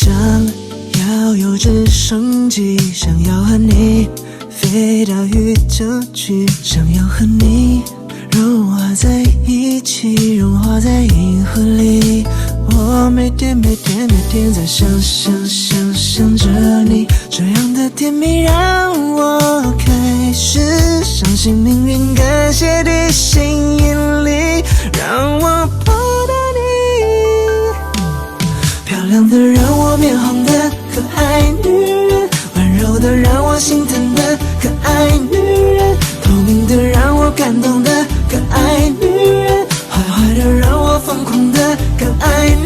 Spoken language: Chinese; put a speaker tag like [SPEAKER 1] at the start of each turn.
[SPEAKER 1] 想要有直升机，想要和你飞到宇宙去，想要和你融化在一起，融化在银河里。我每天在想着你，这样的甜蜜让我开始相信命运，感谢地心引力，让我碰到你。漂亮的让我面红的可爱女人，温柔的让我心疼的可爱女人，透明的让我感动的可爱女人，坏坏的让我疯狂的可爱女人。